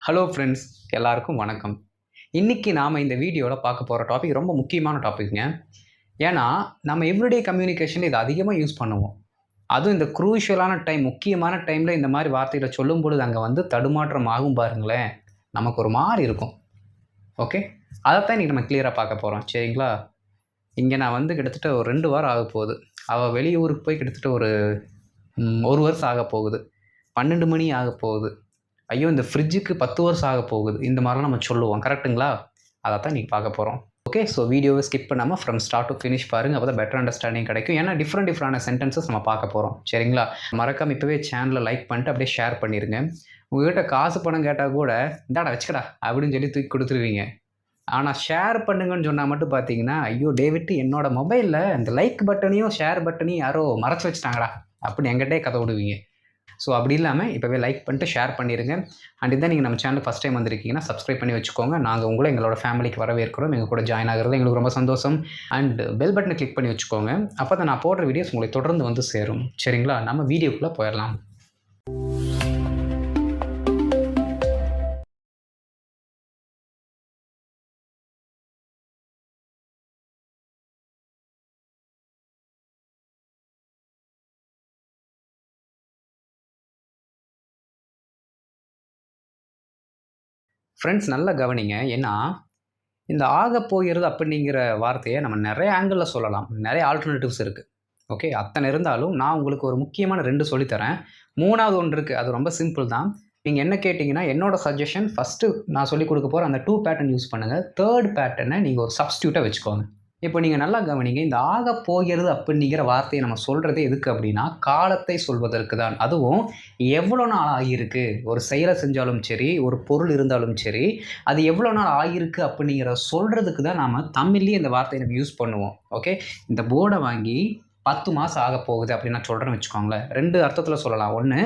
Hello friends, எல்லாருக்கும் வணக்கம். இன்னைக்கு நாம இந்த வீடியோல பார்க்க போற டாபிக் ரொம்ப முக்கியமான டாபிக்ங்க. ஏன்னா, நம்ம எவ்ரிடே கம்யூனிகேஷன்ல இத அதிகமா யூஸ் பண்ணுவோம். அதுவும் இந்த குரூஷியலான டைம், முக்கியமான டைம்ல இந்த மாரி வார்த்தைகள சொல்லும்பொழுது அங்க வந்து தடுமாற்றம் ஆகும் பாருங்களேன். நமக்கு ஒரு மாரி இருக்கும். ஓகே. அதத்தான் இன்னைக்கு நம்ம கிளியரா பார்க்க போறோம். சரிங்களா? இங்க நான் வந்து கிட்டத்தட்ட ஒரு 2 வாரம் ஆகப்போகுது. அவ வெளியூருக்கு போய் கிட்டத்தட்ட ஒரு 1 வருஷம் ஆகப்போகுது. 12 மணி ஆகப்போகுது. ஐயோ! இந்த ஃப்ரிட்ஜுக்கு 10 வருஷம் ஆகப்போகுது. இந்த மாரிலாம் நம்ம சொல்லுவோம். கரெக்ட்டுங்களா? அதத்தான் இன்னைக்கு பார்க்க போறோம். ஓகே. ஸோ வீடியோவ ஸ்கிப் பண்ணாம ஃப்ரம் ஸ்டார்ட் டூ ஃபினிஷ் பாருங்க. அப்பதான் பெட்டர் அண்டர்ஸ்டாண்டிங் கிடைக்கும். ஏன்னா டிஃபரெண்டான சென்டென்சஸ் நம்ம பார்க்க போறோம். சரிங்களா? மறக்காம இப்பவே சேனல லைக் பண்ணிட்டு அப்படியே ஷேர் பண்ணிருங்க. உங்ககிட்ட காசு பணம் கேட்டா கூட, "இந்தாடா வச்சுக்கடா" அப்படின்னு சொல்லி தூக்கி குடுத்துருவீங்க. ஆனா ஷேர் பண்ணுங்கன்னு சொன்னா மட்டும் பார்த்தீங்கன்னா, "ஐயோ! டேவிட் என்னோட மொபைல்ல இந்த லைக் பட்டனையும், ஷேர் பட்டனையும் யாரோ மறைச்சு வச்சுட்டாங்கடா" அப்படின்னு என்கிட்டயே கதை விடுவீங்க. ஸோ அப்படி இல்லாம இப்பவே லைக் பண்ணிட்டு ஷேர் பண்ணிருங்க. அண்ட் இதான் நீங்க நம்ம சேனலுக்கு ஃபர்ஸ்ட் டைம் வந்திருக்கீங்கன்னா, சப்ஸ்கிரைப் பண்ணி வச்சுக்கோங்க. நாங்க உங்கள எங்களோட ஃபேமிலிக்கு வரவேற்கிறோம். எங்க கூட ஜாயின் ஆகுறது எங்களுக்கு ரொம்ப சந்தோஷம். அண்ட் பெல் பட்டன கிளிக் பண்ணி வச்சுக்கோங்க. அப்பதான் நான் போடுற வீடியோஸ் உங்களை தொடர்ந்து வந்து சேரும். சரிங்களா? நம்ம வீடியோக்குள்ள போயிரலாம். ஃப்ரெண்ட்ஸ் நல்லா கவனிங்க. ஏன்னா, இந்த ஆகப்போகிறது அப்படிங்கிற வார்த்தைய நம்ம நெறைய ஆங்கிள்ல சொல்லலாம். நெறைய ஆல்டர்னேட்டிவ்ஸ் இருக்கு. ஓகே. அத்தன இருந்தாலும் நான் உங்களுக்கு ஒரு முக்கியமான 2 சொல்லி தரேன். 3வது ஒண்ணு இருக்கு. அது ரொம்ப சிம்பிள் தான். நீங்க என்ன கேட்டீங்கன்னா, என்னோட சஜஷன் ஃபர்ஸ்ட்டு நான் சொல்லிக் குடுக்க போற அந்த 2 பேட்டர்ன் யூஸ் பண்ணுங்க. 3 பேட்டர்ன நீங்க ஒரு சப்ஸ்டிட்யூட்டா வச்சுக்கோங்க. இப்போ நீங்க நல்லா கவனிங்க. இந்த ஆகப்போகிறது அப்படிங்கிற வார்த்தைய நம்ம சொல்றதே எதுக்கு அப்படின்னா, காலத்தை சொல்வதற்கு தான். அதுவும் எவ்வளோ நாள் ஆகியிருக்கு? ஒரு செயல செஞ்சாலும் சரி, ஒரு பொருள் இருந்தாலும் சரி, அது எவ்வளோ நாள் ஆகியிருக்கு அப்படிங்கிறத சொல்றதுக்கு தான் நாம தமிழ்லயே இந்த வார்த்தைய நம்ம யூஸ் பண்ணுவோம். ஓகே. இந்த போர்ட வாங்கி 10 மாசம் ஆகப்போகுது அப்படின்னு நான் சொல்றேன்னு வச்சுக்கோங்களேன். 2 அர்த்தத்துல சொல்லலாம். 1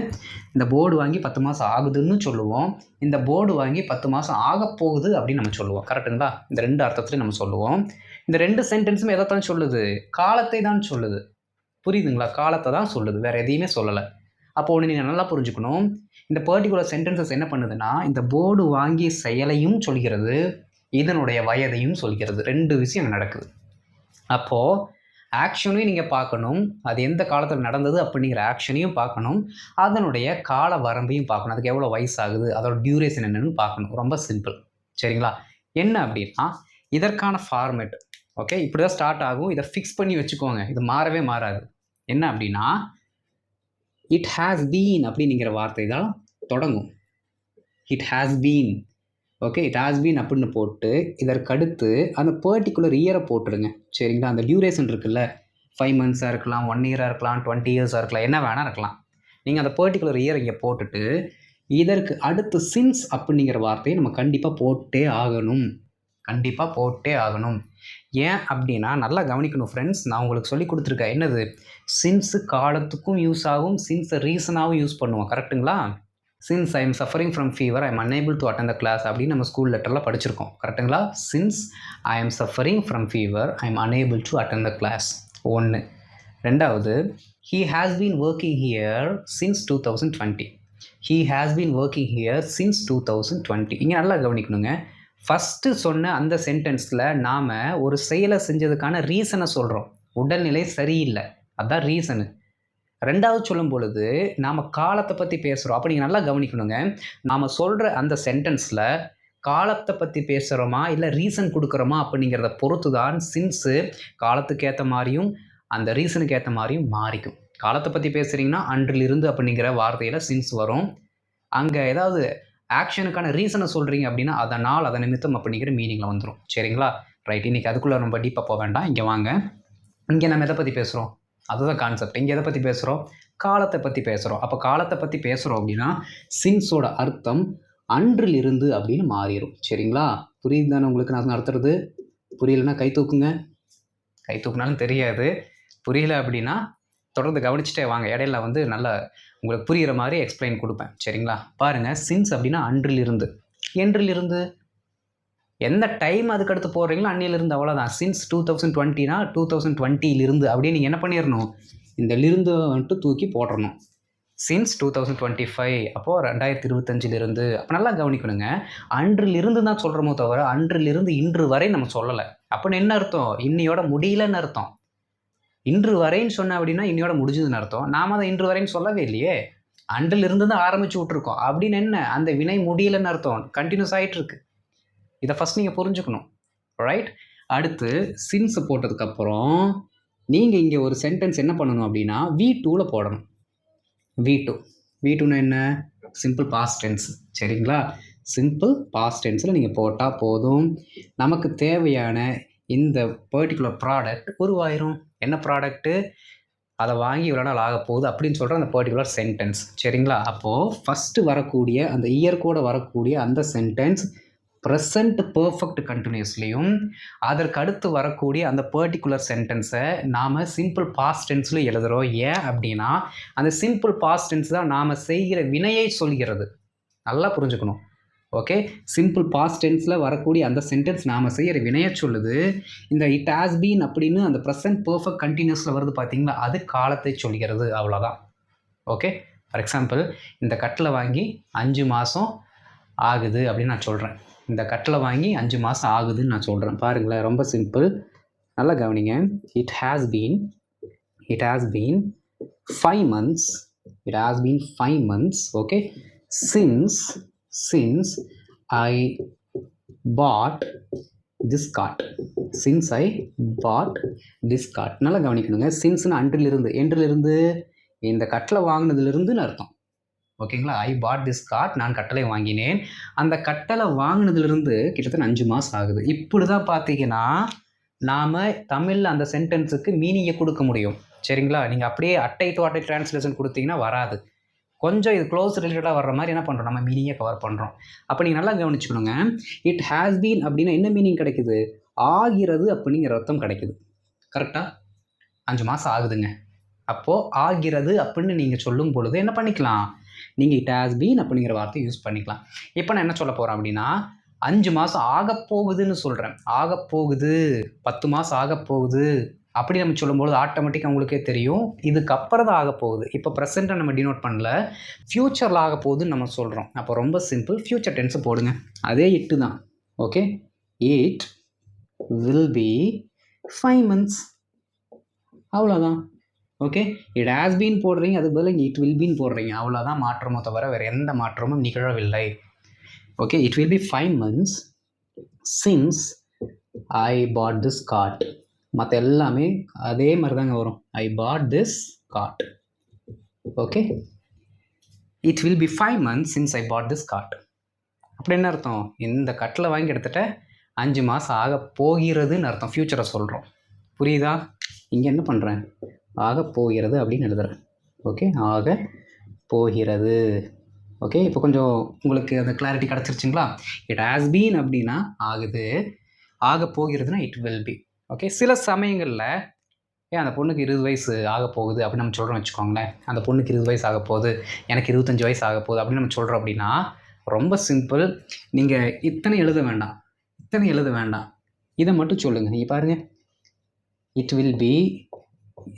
இந்த போர்டு வாங்கி 10 மாசம் ஆகுதுன்னு சொல்லுவோம். இந்த போர்டு வாங்கி 10 மாசம் ஆகப்போகுது அப்படின்னு நம்ம சொல்லுவோம். கரெக்ட்டுங்களா? இந்த 2 அர்த்தத்திலயும் நம்ம சொல்லுவோம். இந்த 2 சென்டென்ஸுமே எதத்தான் சொல்லுது? காலத்தை தான் சொல்லுது. புரியுதுங்களா? காலத்த தான் சொல்லுது. வேற எதையுமே சொல்லல. அப்போ ஒண்ணு நீங்க நல்லா புரிஞ்சுக்கணும். இந்த பர்ட்டிகுலர் சென்டென்சஸ் என்ன பண்ணுதுன்னா, இந்த போர்டு வாங்கிய செயலையும் சொல்கிறது, இதனுடைய வயதையும் சொல்கிறது. 2 விஷயம் நடக்குது. அப்போ ஆக்ஷனையும் நீங்க பார்க்கணும். அது எந்த காலத்துல நடந்தது அப்படிங்கிற ஆக்ஷனையும் பார்க்கணும். அதனுடைய கால வரம்பையும் பார்க்கணும். அதுக்கு எவ்வளோ வயசாகுது? அதோட டியூரேஷன் என்னன்னு பார்க்கணும். ரொம்ப சிம்பிள். சரிங்களா? என்ன அப்படின்னா, இதற்கான ஃபார்மேட் ஓகே. இப்படிதான் ஸ்டார்ட் ஆகும். இத ஃபிக்ஸ் பண்ணி வச்சுக்கோங்க. இது மாறவே மாறாது. என்ன அப்படின்னா, இட் ஹாஸ் பீன் அப்படிங்கிற வார்த்தை தான் தொடங்கும். It has been. Okay. It has been அப்படின்னு போட்டு, இதற்கடுத்து அந்த பர்ட்டிகுலர் இயர போட்டுருங்க. சரிங்களா? அந்த டியூரேஷன் இருக்குல்ல, 5 மந்த்ஸா இருக்கலாம், 1 இயரா இருக்கலாம், 20 இயர்ஸா இருக்கலாம், என்ன வேணா இருக்கலாம். நீங்க அந்த பர்ட்டிகுலர் இயர இங்க போட்டுட்டு, இதற்கு அடுத்து சின்ஸ் அப்படிங்கிற வார்த்தைய நம்ம கண்டிப்பா போட்டே ஆகணும். கண்டிப்பா போட்டே ஆகணும். ஏன் அப்படின்னா, நல்லா கவனிக்கணும் ஃபிரெண்ட்ஸ். நான் உங்களுக்கு சொல்லிக் குடுத்துருக்கேன். என்னது? சின்ஸ் காலத்துக்கும் யூஸ் ஆகும். சின்ஸ ரீசனாவும் யூஸ் பண்ணுவோம். கரெக்ட்டுங்களா? Since I am suffering from fever I am unable to attend the class அப்படின்னு நம்ம ஸ்கூல் லெட்டர்ல படிச்சிருக்கோம். கரெக்ட்டுங்களா? Since I am suffering from fever I am unable to attend the class. 1. 2வது he has been working here since 2020. He has been working here since 2020. இங்க நல்லா கவனிக்கணுங்க. First சொன்ன அந்த சென்டென்ஸ்ல நாம ஒரு செயல செஞ்சதுக்கான ரீசன சொல்றோம். உடல்நிலை சரியில்ல. அதான் ரீசனு. 2வது சொல்லும் பொழுது, நாம காலத்த பத்தி பேசுறோம். அப்ப நீங்க நல்லா கவனிக்கணுங்க. நாம சொல்ற அந்த சென்டென்ஸ்ல காலத்த பத்தி பேசுறோமா, இல்ல ரீசன் குடுக்குறோமா அப்படிங்கிறத பொறுத்து தான் சின்ஸு காலத்துக்கு ஏத்த மாரியும், அந்த ரீசனுக்கு ஏத்த மாரியும் மாறிக்கும். காலத்த பத்தி பேசுறீங்கன்னா, அன்றிலிருந்து அப்படிங்கிற வார்த்தையில சின்ஸ் வரும். அங்க ஏதாவது ஆக்ஷனுக்கான ரீசன சொல்றீங்க அப்படின்னா, அதனால், அதன் நிமித்தம் அப்படிங்கிற மீனிங்ல வந்துரும். சரிங்களா? ரைட். இன்னைக்கு அதுக்குள்ள ரொம்ப டீப்பா போ வேண்டாம். இங்க வாங்க. இங்க நம்ம எத பத்தி பேசுறோம்? அதுதான் கான்செப்ட். இங்க எத பத்தி பேசுறோம்? காலத்த பத்தி பேசுறோம். அப்ப காலத்த பத்தி பேசுறோம் அப்படின்னா, சின்ஸோட அர்த்தம் அன்றிலிருந்து அப்படின்னு மாறிரும். சரிங்களா? புரியுது தானே உங்களுக்கு நான் நடத்துறது? புரியலன்னா கை தூக்குங்க. கை தூக்குனாலும் தெரியாது. புரியல அப்படின்னா, தொடர்ந்து கவனிச்சுட்டே வாங்க. இடையில வந்து நல்லா உங்களுக்கு புரியிற மாரி எக்ஸ்பிளைன் குடுப்பேன். சரிங்களா? பாருங்க, சின்ஸ் அப்படின்னா அன்றிலிருந்து. என்றிலிருந்து? எந்த டைம் அதுக்கடுத்து போடுறீங்களோ அன்னையிலிருந்து அவ்வளோதான். சின்ஸ் 2020னா 2020லிருந்து அப்படியே நீங்க என்ன பண்ணிறணும்? இந்த லிருந்து வந்துட்டு தூக்கி போட்டுறணும். சின்ஸ் 2025 அப்போது 2025 அப்போ நல்லா கவனிக்கணுங்க. அன்றிலிருந்து தான் சொல்கிறோமோ தவிர அன்றிலிருந்து இன்று வரை நம்ம சொல்லலை. அப்படின்னு என்ன அர்த்தம்? இன்னையோட முடியலன்னு அர்த்தம். இன்று வரைன்னு சொன்ன அப்படின்னா இன்னையோட முடிஞ்சதுன்னு அர்த்தம். நாம அதை இன்று வரைன்னு சொல்லவே இல்லையே. அன்றிலிருந்து தான் ஆரம்பிச்சு விட்டுருக்கோம். அப்படின்னு என்ன? அந்த வினை முடியலன்னு அர்த்தம். கண்டினியூஸ் ஆகிட்டு இருக்கு. இதை ஃபஸ்ட் நீங்கள் புரிஞ்சுக்கணும். ரைட்? அடுத்து சின்ஸ் போட்டதுக்கப்புறம் நீங்கள் இங்கே ஒரு சென்டென்ஸ் என்ன பண்ணணும் அப்படின்னா V2ல் போடணும். V2னா என்ன? Simple past tense. சரிங்களா? சிம்பிள் பாஸ்ட் டென்ஸில் நீங்கள் போட்டால் போதும். நமக்கு தேவையான இந்த பர்டிகுலர் ப்ராடக்ட் உருவாயிரும். என்ன ப்ராடக்ட்டு? அதை வாங்கி இவ்வளோ நாள் ஆக போகுது அப்படின்னு சொல்கிற அந்த பர்டிகுலர் சென்டென்ஸ். சரிங்களா? அப்போது ஃபஸ்ட்டு வரக்கூடிய அந்த இயர் கூட வரக்கூடிய அந்த சென்டென்ஸ் ப்ரெசண்ட் பர்ஃபெக்ட் கண்டினியூஸ்லையும் அதற்கு அடுத்து வரக்கூடிய அந்த பர்டிகுலர் சென்டென்ஸை நாம் சிம்பிள் பாஸ்ட் டென்ஸ்லையும் எழுதுகிறோம். ஏன் அப்படின்னா அந்த சிம்பிள் பாஸ்ட் டென்ஸ் தான் நாம் செய்கிற வினையை சொல்கிறது. நல்லா புரிஞ்சுக்கணும். ஓகே, சிம்பிள் பாஸ்ட் டென்ஸில் வரக்கூடிய அந்த சென்டென்ஸ் நாம் செய்கிற வினையை சொல்லுது. இந்த இட் ஹாஸ் பீன் அப்படின்னு அந்த ப்ரெசன்ட் பர்ஃபெக்ட் கண்டினியூஸில் வருது பார்த்தீங்களா, அது காலத்தை சொல்கிறது. அவ்வளோதான். ஓகே, ஃபார் எக்ஸாம்பிள் இந்த கட்டில் வாங்கி 5 மாதம் ஆகுது அப்படின்னு நான் சொல்கிறேன். இந்த கட்டில் வாங்கி 5 மாதம் ஆகுதுன்னு நான் சொல்கிறேன். பாருங்களேன், ரொம்ப சிம்பிள். நல்லா கவனிங்க. It has been 5 months. It has been 5 months. Okay, since I bought this cart. நல்லா கவனிக்கணுங்க. சின்ஸ்னு என்றிலிருந்து இந்த கட்டளை வாங்கினதுலேருந்துன்னு அர்த்தம். ஓகேங்களா? ஐ பாட் திஸ் கார்ட், நான் கட்டளை வாங்கினேன். அந்த கட்டளை வாங்கினதுலேருந்து கிட்டத்தட்ட 5 மாதம் ஆகுது. இப்படி தான் பார்த்தீங்கன்னா நாம் தமிழில் அந்த சென்டென்ஸுக்கு மீனிங்கை கொடுக்க முடியும். சரிங்களா? நீங்கள் அப்படியே அட்டை டு அட்டை டிரான்ஸ்லேஷன் கொடுத்தீங்கன்னா வராது. கொஞ்சம் இது க்ளோஸ் ரிலேட்டடாக வர்ற மாதிரி என்ன பண்ணுறோம், நம்ம மீனிங்கை கவர் பண்ணுறோம். அப்போ நீங்கள் நல்லா கவனிச்சுக்கணுங்க. இட் ஹேஸ் பீன் அப்படின்னா என்ன மீனிங் கிடைக்குது? ஆகிறது அப்படிங்கிற அர்த்தம் கிடைக்குது. கரெக்டாக? 5 மாதம் ஆகுதுங்க. அப்போது ஆகிறது அப்படின்னு நீங்கள் சொல்லும் பொழுது என்ன பண்ணிக்கலாம், நீங்கள் இட் ஹேஸ் பீன் அப்படிங்கிற வார்த்தையை யூஸ் பண்ணிக்கலாம். இப்போ நான் என்ன சொல்ல போகிறேன் அப்படின்னா 5 மாதம் ஆகப்போகுதுன்னு சொல்கிறேன். ஆகப்போகுது, 10 மாதம் ஆகப்போகுது அப்படி நம்ம சொல்லும்போது ஆட்டோமேட்டிக்காக உங்களுக்கே தெரியும் இதுக்கப்புறம் தான் ஆகப்போகுது. இப்போ ப்ரெசென்ட்டை நம்ம டினோட் பண்ணல, ஃப்யூச்சரில் ஆகப்போகுதுன்னு நம்ம சொல்கிறோம். அப்போ ரொம்ப சிம்பிள், ஃப்யூச்சர் டென்ஸை போடுங்க. அதே இட்டு தான். Okay, it will be 5 months. அவ்வளோதான். ஓகே, இட் ஹேஸ் பீன் போடுறீங்க, அதுக்கு பதில் இட் வில் பீன் போடுறீங்க. அவ்வளோதான் மாற்றமோ தவிர வேறு எந்த மாற்றமும் நிகழவில்லை. Okay, it will be 5 months since I bought this cart. மற்ற எல்லாமே அதே மாதிரி தாங்க வரும். I put this card. Okay, it will be 5 months since I bought this cart. அப்படி என்ன அர்த்தம்? இந்த கட்டில் வாங்கி எடுத்துகிட்ட 5 மாதம் ஆக போகிறதுன்னு அர்த்தம். ஃப்யூச்சரை சொல்கிறோம். புரியுதா? இங்கே என்ன பண்ணுறேன், ஆக போகிறது அப்படின்னு எழுதுகிறேன். ஓகே, ஆக போகிறது. ஓகே, இப்போ கொஞ்சம் உங்களுக்கு அந்த கிளாரிட்டி கிடச்சிருச்சுங்களா? இட் ஹேஸ் பீன் அப்படின்னா ஆகுது, ஆக போகிறதுனா இட் வில் பி. ஓகே, சில சமயங்களில் அந்த பொண்ணுக்கு 20 வயசு ஆக போகுது அப்படின்னு நம்ம சொல்கிறோம் வச்சுக்கோங்களேன். அந்த பொண்ணுக்கு 20 வயசு ஆக போகுது, எனக்கு 25 வயசு ஆக போகுது அப்படின்னு நம்ம சொல்கிறோம் அப்படின்னா ரொம்ப சிம்பிள். நீங்கள் இத்தனை எழுத வேண்டாம், இதை மட்டும் சொல்லுங்கள். நீங்கள் பாருங்கள், இட் வில் பி,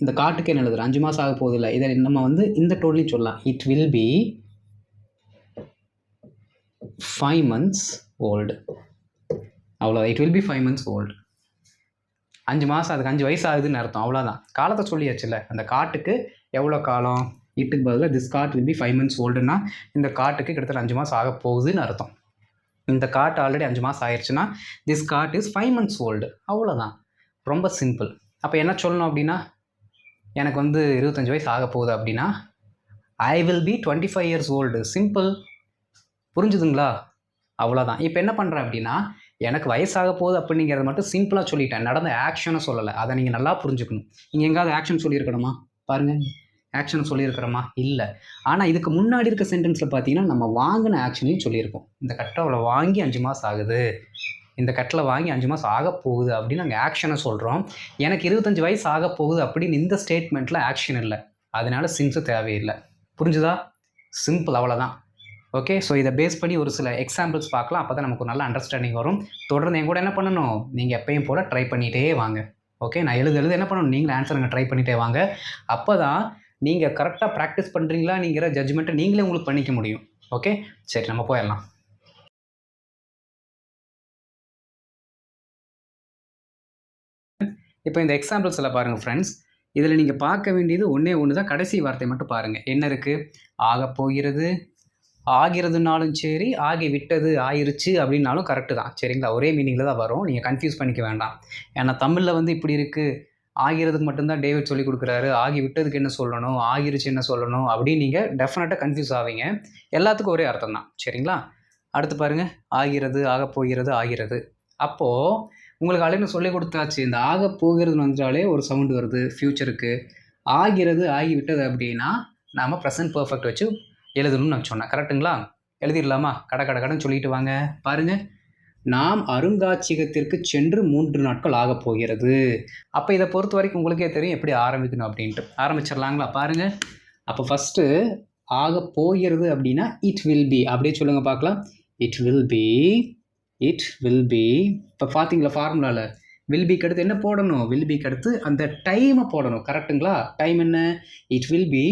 இந்த காட்டுக்கு என்ன எழுதுறேன், 5 மாதம் ஆக போகுது இல்லை, இதை நம்ம இந்த டோன்லையும் சொல்லலாம். It will be 5 months old. அவ்வளோ, it will be 5 months old. 5 மாதம், அதுக்கு 5 வயசு ஆகுதுன்னு அர்த்தம். அவ்வளோதான். காலத்தை சொல்லியாச்சுல்ல. அந்த காட்டுக்கு எவ்வளோ காலம், இட்டுக்கு பதிலாக this card will be 5 months ஓல்டுன்னா இந்த காட்டுக்கு கிட்டத்தட்ட 5 மாதம் ஆக போகுதுன்னு அர்த்தம். இந்த காட்டு ஆல்ரெடி 5 மாதம் ஆயிடுச்சுன்னா this card is 5 months old. அவ்வளோதான். ரொம்ப சிம்பிள். அப்போ என்ன சொல்லணும் அப்படின்னா, எனக்கு 25 வயசு ஆக போகுது அப்படின்னா I will be 25 years old. Simple. புரிஞ்சுதுங்களா? அவ்வளோதான். இப்போ என்ன பண்ணுறேன் அப்படின்னா, எனக்கு வயசாக போகுது அப்படிங்கிறத மட்டும் சிம்பிளாக சொல்லிட்டேன். நடந்த ஆக்ஷனை சொல்லலை. அதை நீங்கள் நல்லா புரிஞ்சுக்கணும். நீங்கள் எங்காவது ஆக்ஷன் சொல்லியிருக்கணுமா? பாருங்கள், ஆக்ஷன் சொல்லியிருக்கிறோமா? இல்லை. ஆனால் இதுக்கு முன்னாடி இருக்க சென்டென்ஸில் பார்த்தீங்கன்னா நம்ம வாங்கின ஆக்ஷனையும் சொல்லியிருக்கோம். இந்த கட்டளை வாங்கி 5 மாதம் ஆகுது, இந்த கட்டளை வாங்கி 5 மாதம் ஆக போகுது அப்படின்னு நாங்கள் ஆக்ஷனை சொல்கிறோம். எனக்கு 25 வயசு ஆக போகுது அப்படின்னு இந்த ஸ்டேட்மெண்ட்டில் ஆக்ஷன் இல்லை. அதனால சின்ஸு தேவையில்லை. புரிஞ்சுதா? சிம்பிள். அவ்வளோதான். ஓகே, ஸோ இதை பேஸ் பண்ணி ஒரு சில எக்ஸாம்பிள்ஸ் பார்க்கலாம். அப்போ தான் நமக்கு ஒரு நல்ல அண்டர்ஸ்டாண்டிங் வரும். தொடர்ந்து என் கூட என்ன பண்ணணும், நீங்கள் எப்பயும் போல் ட்ரை பண்ணிகிட்டே வாங்க. ஓகே, நான் எழுத என்ன பண்ணணும், நீங்களும் ஆன்சருங்க ட்ரை பண்ணிகிட்டே வாங்க. அப்போ தான் நீங்கள் கரெக்டாக ப்ராக்டிஸ் பண்ணுறீங்களாங்கிற ஜட்ஜ்மெண்ட்டை நீங்களே உங்களுக்கு பண்ணிக்க முடியும். ஓகே, சரி நம்ம போயிடலாம். இப்போ இந்த எக்ஸாம்பிள்ஸில் பாருங்கள் ஃப்ரெண்ட்ஸ், இதில் நீங்கள் பார்க்க வேண்டியது ஒன்றே ஒன்று தான். கடைசி வார்த்தை மட்டும் பாருங்கள். என்ன இருக்குது? ஆகப் போகிறது, ஆகிறதுனாலும் சரி, ஆகிவிட்டது, ஆயிருச்சு அப்படின்னாலும் கரெக்டு தான். சரிங்களா? ஒரே மீனிங்கில் தான் வரும். நீங்கள் கன்ஃபியூஸ் பண்ணிக்க வேண்டாம். ஏன்னா தமிழில் வந்து இப்படி இருக்குது, ஆகிறதுக்கு மட்டும்தான் டேவிட் சொல்லி கொடுக்குறாரு, ஆகி விட்டதுக்கு என்ன சொல்லணும், ஆகிருச்சு என்ன சொல்லணும் அப்படின்னு நீங்கள் டெஃபினட்டாக கன்ஃபியூஸ் ஆவீங்க. எல்லாத்துக்கும் ஒரே அர்த்தம் தான். சரிங்களா? அடுத்து பாருங்கள், ஆகிறது, ஆகப் போகிறது, ஆகிறது. அப்போது உங்களுக்கு ஆல்ரெடி சொல்லி கொடுத்தாச்சு. இந்த ஆக போகிறதுன்னு வந்துட்டாலே ஒரு சவுண்டு வருது ஃப்யூச்சருக்கு. ஆகிறது, ஆகிவிட்டது அப்படின்னா நாம் ப்ரெசன்ட் பர்ஃபெக்ட் வச்சு எழுதணும்னு நான் சொன்னேன். கரெக்டுங்களா? எழுதிடலாமா? கடன் சொல்லிட்டு வாங்க. பாருங்கள், நாம் அருங்காட்சியகத்திற்கு சென்று 3 நாட்கள் ஆகப் போகிறது. அப்போ இதை பொறுத்த வரைக்கும் உங்களுக்கே தெரியும் எப்படி ஆரம்பிக்கணும் அப்படின்ட்டு. ஆரம்பிச்சிடலாங்களா? பாருங்கள், அப்போ ஃபஸ்ட்டு ஆக போகிறது அப்படின்னா இட் வில் பி அப்படியே சொல்லுங்கள் பார்க்கலாம். It will B, it will B. இப்போ பார்த்தீங்களா ஃபார்முலாவில் வில் பிக்கு அடுத்து என்ன போடணும்? வில் பிக்கு அடுத்து அந்த டைமை போடணும். கரெக்டுங்களா? டைம் என்ன? It will B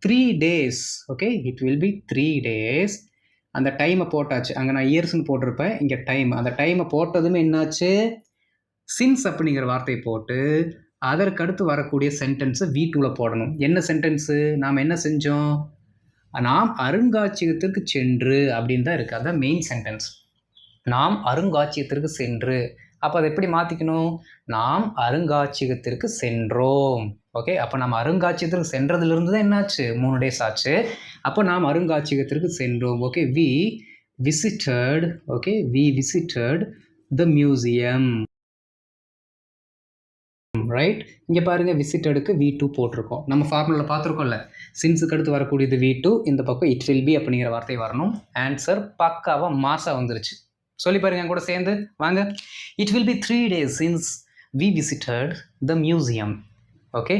3 days. Okay, it will B 3 days. அந்த டைமை போட்டாச்சு. அங்கே நான் இயர்ஸ்ன்னு போட்டிருப்பேன், இங்கே டைம். அந்த டைமை போட்டதுமே என்னாச்சு? சின்ஸ் அப்படிங்கிற வார்த்தையை போட்டு அதற்கு அடுத்து வரக்கூடிய சென்டென்ஸை V2வில் போடணும். என்ன சென்டென்ஸு? நாம் என்ன செஞ்சோம்? நாம் அருங்காட்சியகத்திற்கு சென்று அப்படின்னு தான் இருக்குது. அதுதான் மெயின் சென்டென்ஸ். நாம் அருங்காட்சியகத்திற்கு சென்று. அப்போ அதை எப்படி மாற்றிக்கணும்? நாம் அருங்காட்சியகத்திற்கு சென்றோம். ஓகே, அப்போ நம்ம அருங்காட்சியகத்திற்கு சென்றதுலேருந்து தான் என்னாச்சு? 3 days ஆச்சு. அப்போ நாம் அருங்காட்சியகத்திற்கு சென்றோம். Okay, we visited. Okay, we visited the museum. Right, இங்கே பாருங்கள், விசிட்டடுக்கு V2 போட்டிருக்கோம். நம்ம ஃபார்முலாவில் பார்த்துருக்கோம்ல, சின்ஸுக்கு அடுத்து வரக்கூடியது V2, இந்த பக்கம் இட் வில் பி அப்படிங்கிற வார்த்தை வரணும். ஆன்சர் பக்காவாக மாசாக வந்துருச்சு. சொல்லி பாருங்க கூட சேர்ந்து வாங்க. It will B 3 days since we visited the museum. Okay,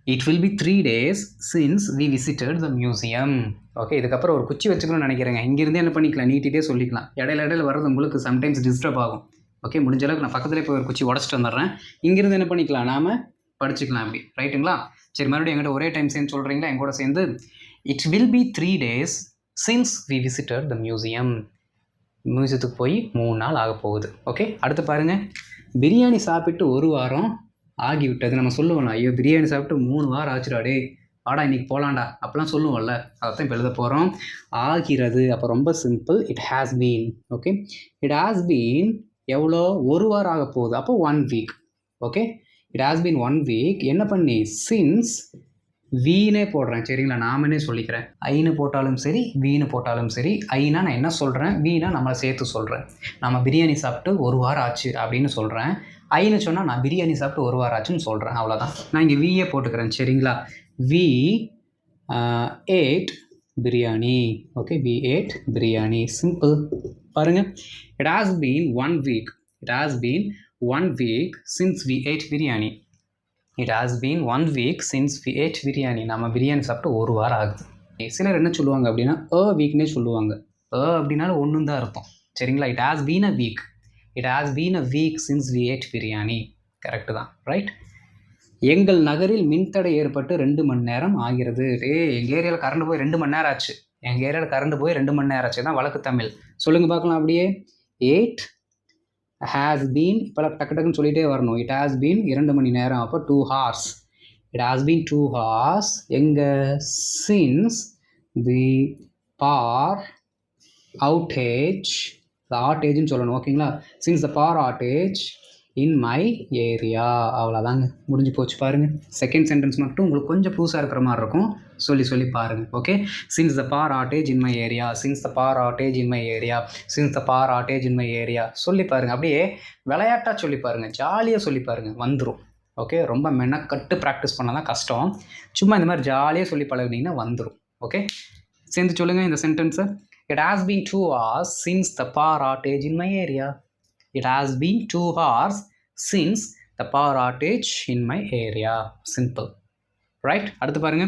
it will B 3 days since we visited the museum. Okay, இதுக்கப்புறம் ஒரு குச்சி வச்சுக்கணும்னு நினைக்கிறேங்க. இங்கேருந்து என்ன பண்ணிக்கலாம், நீட்டிகிட்டே சொல்லிக்கலாம். இடையில வர்றது உங்களுக்கு சம்டைம்ஸ் டிஸ்டர்ப் ஆகும். ஓகே, முடிஞ்ச அளவுக்கு நான் பக்கத்துலேயே போய் ஒரு குச்சி உடச்சிட்டு வந்துடுறேன். இங்கேருந்து என்ன பண்ணிக்கலாம், நாம் படிச்சுக்கலாம் அப்படி. ரைட்டுங்களா? சரி, மறுபடியும் என்கிட்ட ஒரே டைம் சேர்ந்து சொல்கிறீங்களா? என் கூட சேர்ந்து it will B 3 days since we visited the museum. மியூசியத்துக்கு போய் 3 நாள் ஆக போகுது. ஓகே, அடுத்து பாருங்கள், பிரியாணி சாப்பிட்டு 1 வாரம் ஆகிவிட்டது. நம்ம சொல்லுவோம்ல, ஐயோ பிரியாணி சாப்பிட்டு 3 வாரம் ஆச்சுடாடே, வாடா இன்றைக்கி போகலாண்டா அப்படிலாம் சொல்லுவோம்ல, அதைத்தான் இப்போ எழுத போகிறோம். ஆகிறது, அப்போ ரொம்ப simple. It has been. Okay, it has been எவ்வளோ? 1 வாரம் ஆக போகுது. அப்போ 1 week. Okay, it has been 1 week. என்ன பண்ணி? சின்ஸ் வீனே போடுறேன். சரிங்களா? நாமனே சொல்லிக்கிறேன். ஐன்னு போட்டாலும் சரி, வீணு போட்டாலும் சரி. ஐனா நான் என்ன சொல்கிறேன், வீணா நம்மளை சேர்த்து சொல்கிறேன். நம்ம பிரியாணி சாப்பிட்டு 1 வாரம் ஆச்சு அப்படின்னு சொல்கிறேன். ஐன்னு சொன்னால் நான் பிரியாணி சாப்பிட்டு 1 வாரம் ஆச்சுன்னு சொல்கிறேன். அவ்வளோதான். நான் இங்கே வீயே போட்டுக்கிறேன். சரிங்களா? We ate biryani. Okay, we ate biryani. Simple. பாருங்கள், it has been 1 week. It has been 1 week since we ate biryani. It has been 1 week since we ate biryani. நம்ம பிரியாணி சாப்பிட்டு 1 வாரம் ஆகுது. சிலர் என்ன சொல்லுவாங்க அப்படின்னா வீக்னே சொல்லுவாங்க. அப்படின்னாலும் ஒன்று தான் அர்த்தம். சரிங்களா? It has been a week. It has been a week since we ate biryani. Correct தான். ரைட். எங்கள் நகரில் மின்தடை ஏற்பட்டு 2 மணி நேரம் ஆகிறது. எங்கள் ஏரியாவில் கரண்ட் போய் 2 மணி நேரம் ஆச்சு. எங்கள் ஏரியாவில் கரண்ட் போய் 2 மணி நேரம் ஆச்சு. தான் வழக்கு தமிழ். சொல்லுங்கள் பார்க்கலாம் அப்படியே. 8 has been, இப்போலாம் டக்குன்னு சொல்லிகிட்டே வரணும். இட் ஹாஸ் பீன் 2 மணி நேரம். அப்போ 2 hours. It has been 2 hours. எங்கே? Since the power outage. ஆட்டேஜ்னு சொல்லணும். ஓகேங்களா? Since the power outage in my area. அவ்வளோதாங்க, முடிஞ்சு போச்சு. பாருங்கள், செகண்ட் சென்டென்ஸ் மட்டும் உங்களுக்கு கொஞ்சம் புதுசாக இருக்கிற மாதிரி இருக்கும். சொல்லி பாருங்கள். Okay, since the power outage in my area. Since the power outage in my area. Since the power outage in my area. சொல்லி பாருங்கள். அப்படியே விளையாட்டாக சொல்லி பாருங்கள், ஜாலியாக சொல்லி பாருங்கள், வந்துடும். ஓகே, ரொம்ப மெனக்கட்டு ப்ராக்டிஸ் பண்ணால் தான் கஷ்டம். சும்மா இந்த மாதிரி ஜாலியாக சொல்லி பழகுனீங்கன்னா வந்துடும். ஓகே, சேர்ந்து சொல்லுங்கள் இந்த சென்டென்ஸை. It has been 2 hours since the power outage in my area. It has been 2 hours since the power outage in my area. Simple. Right? அடுத்து பாருங்க.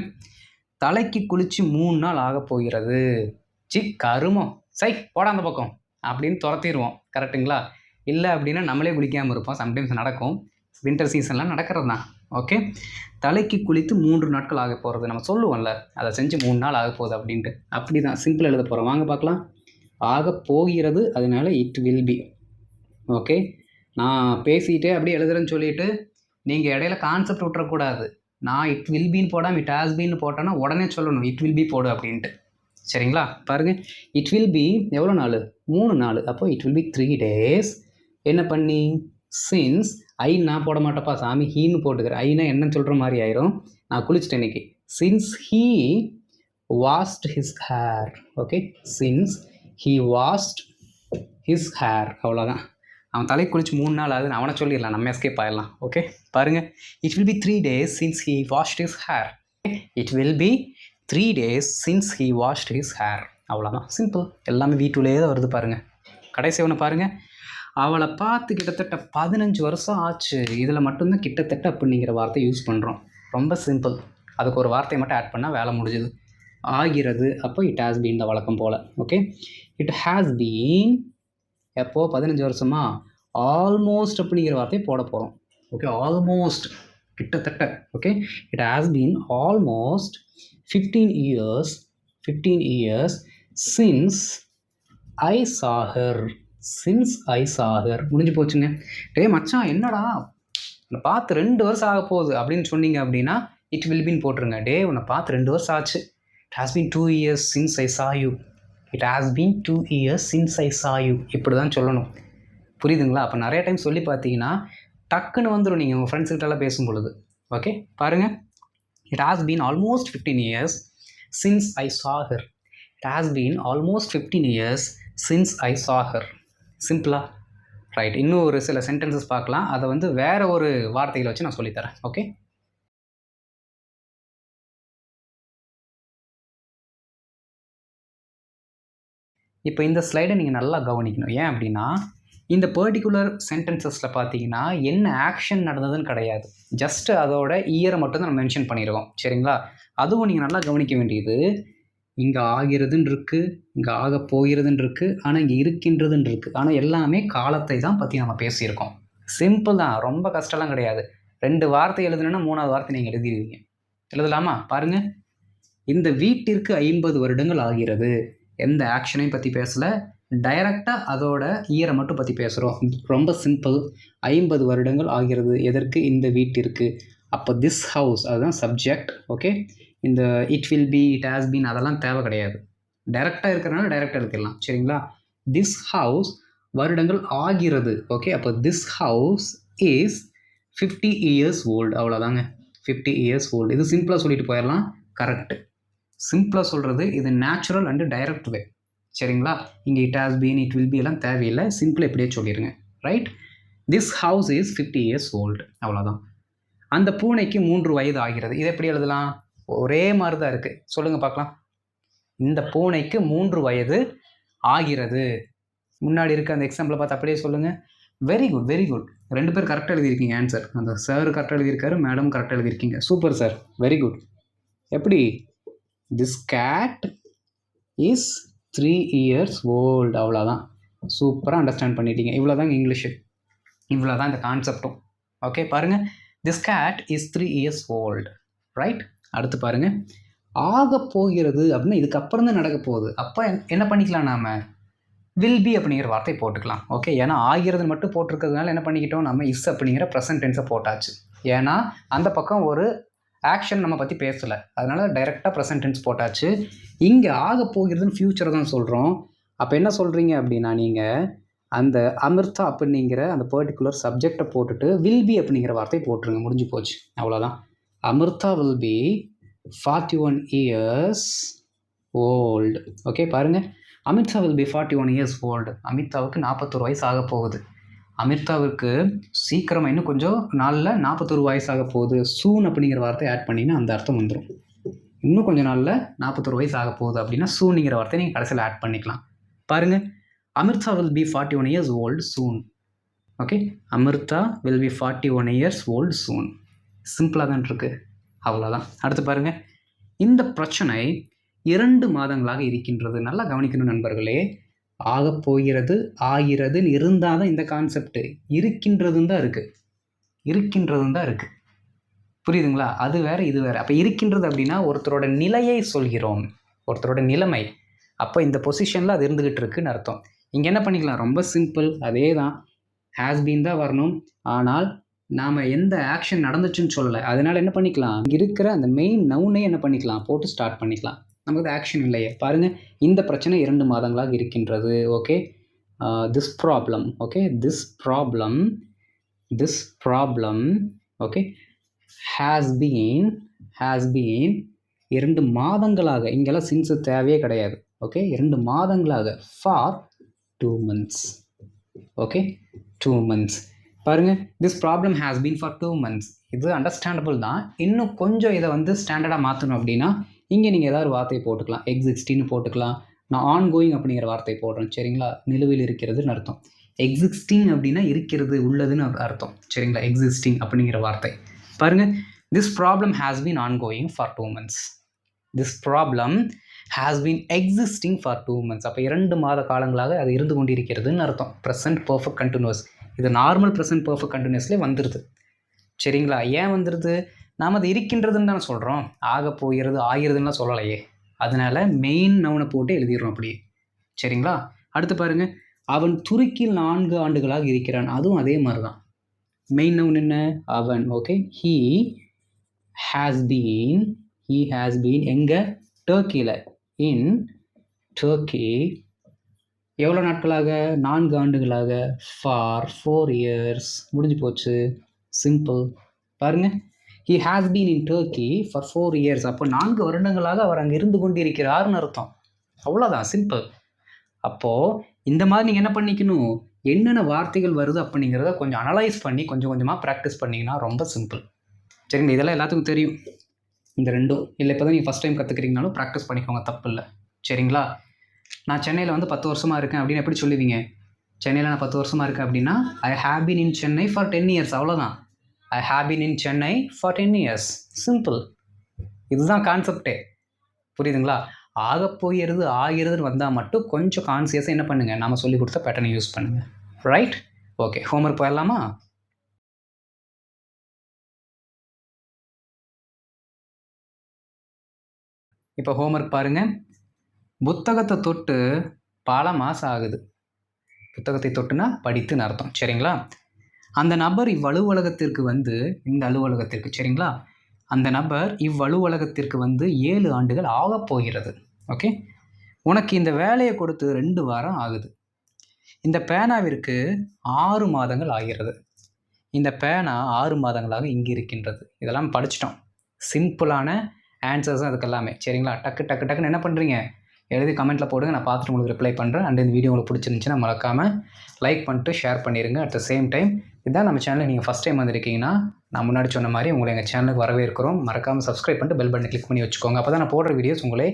தலைக்கு குளிச்சு 3 நாள் ஆக போகிறது. கருமோ, சை போடா அந்த பக்கம் அப்படின்னு துரத்திடுவோம். கரெக்டுங்களா? இல்லை அப்படின்னா நம்மளே குளிக்காமல் இருப்போம். சம்டைம்ஸ் நடக்கும். வின்டர் சீசன்லாம் நடக்கிறது தான். ஓகே, தலைக்கு குளித்து 3 நாட்கள் ஆக போகிறது. நம்ம சொல்லுவோம்ல, அதை செஞ்சு 3 நாள் ஆக போகுது அப்படின்ட்டு. அப்படி தான் சிம்பிள் எழுத போகிறோம். வாங்க பார்க்கலாம். ஆக போகிறது, அதனால இட் வில் பி. ஓகே, நான் பேசிகிட்டே அப்படியே எழுதுறேன்னு சொல்லிட்டு நீங்கள் இடையில கான்செப்ட் விட்டுறக்கூடாது. நான் இட் வில் பின்னு போடாமல் இட் ஹாஸ் பீன்னு போட்டேன்னா உடனே சொல்லணும் இட் வில் பி போடு அப்படின்ட்டு. சரிங்களா? பாருங்கள், இட் வில் பி எவ்வளோ நாள்? 3 நாள். அப்போ இட் வில் பி 3 days. என்ன பண்ணி சின்ஸ் ஐ நான் போட மாட்டேப்பா சாமி, ஹீன்னு போட்டுக்கிறேன். ஐனா என்னன்னு சொல்கிற மாதிரி ஆயிரும். நான் குளிச்சிட்டேன் இன்னைக்கு. Since he washed his hair. Okay, since he washed his hair. அவ்வளோதான். அவன் தலை குளிச்சு 3 நாள் ஆகுதுன்னு அவனை சொல்லிடலாம், நம்ம எஸ்கேப் ஆயிடலாம். ஓகே, பாருங்கள், it will B 3 days since he washed his hair. It will B 3 days since he washed his hair. அவ்வளோதான், சிம்பிள். எல்லாமே வீட்டுலேயே தான் வருது பாருங்கள். கடைசி ஒன்று பாருங்கள், அவளை பார்த்து கிட்டத்தட்ட 15 வருஷம் ஆச்சு. இதில் மட்டும்தான் கிட்டத்தட்ட அப்படிங்கிற வார்த்தை யூஸ் பண்ணுறோம். ரொம்ப சிம்பிள். அதுக்கு ஒரு வார்த்தையை மட்டும் ஆட் பண்ணால் வேலை முடிஞ்சுது. ஆகிறது, அப்போ இட் ஹாஸ் பீன் தான் வழக்கம் போல். ஓகே, இட் ஹாஸ் பீன் எப்போ 15 வருஷமா ஆல்மோஸ்ட் அப்படிங்கிற வார்த்தையை போட போகிறோம். ஓகே, ஆல்மோஸ்ட் கிட்டத்தட்ட. Okay, it has been almost 15 years since I saw her. Since I saw her முடிஞ்சு போச்சுங்க. டே மச்சான் என்னடா உன்னை பார்த்து 2 வருஷம் ஆக போகுது அப்படின்னு சொன்னீங்க அப்படின்னா இட் வில் பின் போட்டுருங்க. டே உன்னை பார்த்து 2 வருஷம் ஆச்சு. It has been 2 years since I saw you. It has been 2 years since I saw you. இப்படி தான் சொல்லணும். புரியுதுங்களா? அப்போ நிறைய டைம் சொல்லி பார்த்தீங்கன்னா டக்குன்னு வந்துடும் நீங்கள் உங்கள் ஃப்ரெண்ட்ஸ்கிட்டலாம் பேசும் பொழுது. ஓகே, பாருங்கள், it has been almost 15 years since I saw her. It has been almost 15 years since I saw her. சிம்பிளா? ரைட். இன்னும் ஒரு சில சென்டென்சஸ் பார்க்கலாம். அதை வந்து வேறு ஒரு வார்த்தைகளை வச்சு நான் சொல்லித்தரேன். ஓகே, இப்போ இந்த ஸ்லைடை நீங்கள் நல்லா கவனிக்கணும். ஏன் அப்படின்னா இந்த பர்டிகுலர் சென்டென்சஸில் பார்த்தீங்கன்னா என்ன ஆக்ஷன் நடந்ததுன்னு கிடையாது. ஜஸ்ட்டு அதோட இயரை மட்டும் தான் நம்ம மென்ஷன் பண்ணியிருக்கோம். சரிங்களா? அதுவும் நீங்கள் நல்லா கவனிக்க வேண்டியது, இங்கே ஆகிறதுன்னு இருக்குது, இங்கே ஆக போகிறதுன்னு இருக்குது, ஆனால் இங்கே இருக்கின்றதுன்னு இருக்குது. ஆனால் எல்லாமே காலத்தை தான் பற்றி நம்ம பேசியிருக்கோம். சிம்பிள் தான், ரொம்ப கஷ்டம்லாம் கிடையாது. 2 வார்த்தை எழுதுனா 3வது வார்த்தை நீங்கள் எழுதிடுவீங்க. எழுதலாமா? பாருங்கள், இந்த வீட்டிற்கு 50 வருடங்கள் ஆகிறது. எந்த ஆக்ஷனையும் பற்றி பேசலை, டைரெக்டாக அதோட இயரை மட்டும் பற்றி பேசுகிறோம். ரொம்ப சிம்பிள். 50 வருடங்கள் ஆகிறது. எதற்கு? இந்த வீட்டிற்கு. அப்போ திஸ் ஹவுஸ் அதுதான் சப்ஜெக்ட். ஓகே, இந்த it will B, it has been அதெல்லாம் தேவை கிடையாது. டைரெக்டாக இருக்கிறனால டைரெக்டாக எடுத்துடலாம். சரிங்களா? திஸ் ஹவுஸ் வருடங்கள் ஆகிறது. ஓகே, அப்போ this house is 50 years old. அவ்வளோதாங்க, 50 years old. இது சிம்பிளாக சொல்லிட்டு போயிடலாம். கரெக்டு. சிம்பிளாக சொல்கிறது இது நேச்சுரல் அண்டு டைரக்ட் வே. சரிங்களா? இங்கே it has been, it will B எல்லாம் தேவையில்லை. சிம்பிளாக இப்படியே சொல்லிடுங்க. Right? This house is 50 years old. அவ்வளோதான். அந்த பூனைக்கு 3 வயது ஆகிறது. இதை எப்படி எழுதலாம்? ஒரே மாதிரி தான் இருக்குது. சொல்லுங்கள் பார்க்கலாம். இந்த பூனைக்கு 3 வயது ஆகிறது. முன்னாடி இருக்க அந்த எக்ஸாம்பிளை பார்த்து அப்படியே சொல்லுங்கள். Very good, very good. 2 பேர் கரெக்டாக எழுதியிருக்கீங்க ஆன்சர். அந்த சார் கரெக்டாக எழுதியிருக்காரு, மேடம் கரெக்டாக எழுதியிருக்கீங்க. Super sir, very good. எப்படி? This cat is 3 years old. அவ்வளோதான். சூப்பராக அண்டர்ஸ்டாண்ட் பண்ணிட்டீங்க. இவ்வளோ தாங்க இங்கிலீஷு, இவ்வளோ தான் இந்த கான்செப்டும். ஓகே, பாருங்கள், this cat is 3 years old. Right? அடுத்து பாருங்கள், ஆக போகிறது அப்படின்னா இதுக்கப்புறம் தான் நடக்க போகுது. அப்போ என்ன பண்ணிக்கலாம், நாம் வில் பி அப்படிங்கிற வார்த்தை போட்டுக்கலாம். ஓகே, ஏன்னா ஆகிறதுன்னு மட்டும் போட்டிருக்கிறதுனால என்ன பண்ணிக்கிட்டோம், நம்ம இஸ் அப்படிங்கிற ப்ரெசன்ட் டென்ஸை போட்டாச்சு. ஏன்னா அந்த பக்கம் ஒரு ஆக்ஷன் நம்ம பற்றி பேசலை, அதனால் டைரெக்டாக ப்ரெசன்ட் டென்ஸ் போட்டாச்சு. இங்கே ஆக போகிறதுன்னு ஃப்யூச்சரை தான் சொல்கிறோம். அப்போ என்ன சொல்கிறீங்க அப்படின்னா நீங்கள் அந்த அமிர்தா அப்படிங்கிற அந்த பர்டிகுலர் சப்ஜெக்டை போட்டுட்டு வில் பி அப்படிங்கிற வார்த்தை போட்டுருங்க. முடிஞ்சு போச்சு. அவ்வளோதான். Amrita will be 41 years old. Okay, பாருங்கள், Amrita will be 41 years old. அமிர்தாவுக்கு 41 வயசு ஆக போகுது. அமிர்தாவுக்கு சீக்கிரமாக இன்னும் கொஞ்சம் நாளில் 41 வயசாக போகுது. சூன் அப்படிங்கிற வார்த்தை ஆட் பண்ணிங்கன்னா அந்த அர்த்தம் வந்துடும். இன்னும் கொஞ்சம் நாளில் 41 வயசு ஆக போகுது அப்படின்னா சூன்ங்கிற வார்த்தை நீங்கள் கடைசியில் ஆட் பண்ணிக்கலாம். பாருங்கள், Amrita will be 41 years old soon. Okay, Amrita will be 41 years old soon. சிம்பிளாக தான் இருக்குது. அவ்வளோதான். அடுத்து பாருங்கள், இந்த பிரச்சனை 2 மாதங்களாக இருக்கின்றது. நல்லா கவனிக்கணும் நண்பர்களே. ஆக போகிறது, ஆகிறதுன்னு இருந்தால் தான் இந்த கான்செப்ட். இருக்கின்றதுன்னு தான் இருக்குது, இருக்கின்றதுன்னு தான் இருக்குது. புரியுதுங்களா? அது வேற, இது வேற. அப்ப இருக்கின்றது அப்படின்னா ஒருத்தரோட நிலையை சொல்கிறோம். ஒருத்தரோட நிலைமை. அப்ப இந்த பொசிஷன்ல அது இருந்துகிட்டு இருக்குன்னு அர்த்தம். இங்க என்ன பண்ணிக்கலாம்? ரொம்ப சிம்பிள். அதே தான். ஹேஸ் பீன் தான் வரணும். ஆனால் நாம எந்த ஆக்ஷன் நடந்துச்சுன்னு சொல்லல. அதனால என்ன பண்ணிக்கலாம்? இங்க இருக்கிற அந்த மெயின் நவுனே என்ன பண்ணிக்கலாம்? போட்டு ஸ்டார்ட் பண்ணிக்கலாம். நமக்கு ஆக்ஷன் இல்லையே. பாருங்க, இந்த பிரச்சனை 2 மாதங்களாக இருக்கின்றது. Okay. This problem. Okay. This problem okay has been 2 மாதங்களாக, இங்கெல்லாம் சின்ஸ் தேவையே கிடையாது. ஓகே. 2 மாதங்களாக ஃபார் 2 months. ஓகே. 2 months. பாருங்க, this problem has been for 2 months. இது அண்டர்ஸ்டாண்டபிள் தான். இன்னும் கொஞ்சம் இதை வந்து ஸ்டாண்டர்டாக மாற்றணும் அப்படின்னா இங்கே நீங்கள் ஏதாவது வார்த்தையை போட்டுக்கலாம். எக்ஸிஸ்டின்னு போட்டுக்கலாம். நான் ஆன்கோயிங் அப்படிங்கிற வார்த்தை போடுறேன். சரிங்களா? நிலுவையில் இருக்கிறதுன்னு அர்த்தம். எக்ஸிஸ்டிங் அப்படின்னா இருக்கிறது, உள்ளதுன்னு அர்த்தம். சரிங்களா? எக்ஸிஸ்டிங் அப்படிங்கிற வார்த்தை பாருங்க. This problem has been ongoing for 2 months. This problem has been existing for 2 months. அப்போ 2 மாத காலங்களாக அது இருந்து கொண்டிருக்கிறதுன்னு அர்த்தம். Present perfect continuous. இது நார்மல் ப்ரெசன்ட் பர்ஃபெக்ட் கண்டினியூஸ்லேயே வந்துடுது. சரிங்களா? ஏன் வந்துடுது? நாம் அது இருக்கின்றதுன்னு தானே சொல்கிறோம். ஆக போகிறது, ஆகிறதுன்னா சொல்லலையே. அதனால மெயின் நவுனை போட்டு எழுதிடுறோம் அப்படியே. சரிங்களா? அடுத்து பாருங்க, அவன் துருக்கியில் 4 ஆண்டுகளாக இருக்கிறான். அதுவும் அதே மாதிரி தான். மெயின் நவுன் என்ன? அவன். ஓகே. ஹீ ஹேஸ் பீன் எங்க? டர்க்கியில். இன் டர்க்கி எவ்வளோ நாட்களாக? 4 ஆண்டுகளாக. For 4 years. முடிஞ்சு போச்சு. சிம்பிள். பாருங்க, he has been in Turkey for 4 years. அப்போ 4 வருடங்களாக அவர் அங்கே இருந்து கொண்டிருக்கிறார்னு அர்த்தம். அவ்வளோதான், சிம்பிள். அப்போது இந்த மாதிரி நீங்கள் என்ன பண்ணிக்கணும்? என்னென்ன வார்த்தைகள் வருது அப்படிங்கிறத கொஞ்சம் அனலைஸ் பண்ணி கொஞ்சம் கொஞ்சமாக ப்ராக்டிஸ் பண்ணிங்கன்னா ரொம்ப சிம்பிள். சரிங்களா? இதெல்லாம் எல்லாத்துக்கும் தெரியும். இந்த ரெண்டும் இல்லை, இப்போ தான் நீங்கள் ஃபஸ்ட் டைம் கற்றுக்கிறீங்கனாலும் ப்ராக்டிஸ் பண்ணிக்கோங்க, தப்பு இல்லை. சரிங்களா? நான் சென்னையில் வந்து 10 வருஷமாக இருக்கேன் அப்படின்னு எப்படி சொல்லுவீங்க? சென்னையில் நான் 10 வருஷமாக இருக்கேன் அப்படின்னா I have been in Chennai for 10 years. அவ்வளோதான். I have been in Chennai for 10 years. Simple. இதுதான் கான்செப்டே. புரியுதுங்களா? ஆக போகிறது, ஆகிறதுன்னு வந்தால் மட்டும் கொஞ்சம் கான்சியஸாக என்ன பண்ணுங்கள்? நாம் சொல்லி கொடுத்த பேட்டர்னை யூஸ் பண்ணுங்கள். ரைட்? ஓகே. ஹோம்ஒர்க் போயிடலாமா? இப்போ ஹோம்ஒர்க் பாருங்கள். புத்தகத்தை தொட்டு பல மாதம் ஆகுது. புத்தகத்தை தொட்டுனா படித்துன்னு அர்த்தம். சரிங்களா? அந்த நபர் இவ்வலுவலகத்திற்கு வந்து, இந்த அலுவலகத்திற்கு, சரிங்களா, அந்த நபர் இவ்வலுவலகத்திற்கு வந்து 7 ஆண்டுகள் ஆகப் போகிறது. ஓகே. உனக்கு இந்த வேலையை கொடுத்து 2 வாரம் ஆகுது. இந்த பேனாவிற்கு 6 மாதங்கள் ஆகிறது. இந்த பேனா 6 மாதங்களாக இங்கே இருக்கின்றது. இதெல்லாம் படிச்சிட்டோம். சிம்பிளான ஆன்சர்ஸ் அதுக்கு எல்லாமே. சரிங்களா? டக்குன்னு என்ன பண்ணுறீங்க? எழுதி கமெண்ட்டில் போடுங்க. நான் பார்த்துட்டு உங்களுக்கு ரிப்ளை பண்ணுறேன். அண்ட் இந்த வீடியோ உங்களுக்கு பிடிச்சிருந்துச்சுன்னா மறக்காமல் லைக் பண்ணிட்டு ஷேர் பண்ணிடுங்க. அட் த சேம் டைம் இதுதான் நம்ம சேனலில் நீங்கள் ஃபஸ்ட் டைம் வந்திருக்கீங்கன்னா நான் முன்னாடி சொன்ன மாதிரி உங்களை எங்கள் சேனலுக்கு வரவேற்கிறோம். மறக்காமல் சப்ஸ்கிரைப் பண்ணிட்டு பெல் பட்டனை கிளிக் பண்ணி வச்சுக்கோங்க. அப்போ தான் நான் போடுற வீடியோஸ் உங்களை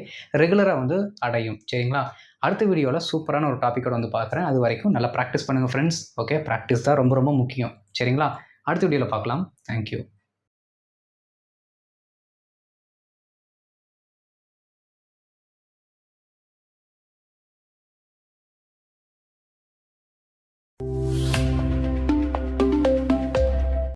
ரெகுலராக வந்து அடையும். சரிங்களா? அடுத்த வீடியோவில் சூப்பரான ஒரு டாப்பிக்கோட வந்து பார்க்குறேன். அது வரைக்கும் நல்லா ப்ராக்டிஸ் பண்ணுங்கள் ஃப்ரெண்ட்ஸ். ஓகே. ப்ராக்டிஸ் தான் ரொம்ப ரொம்ப முக்கியம். சரிங்களா? அடுத்த வீடியோவில் பார்க்கலாம். தேங்க்யூ.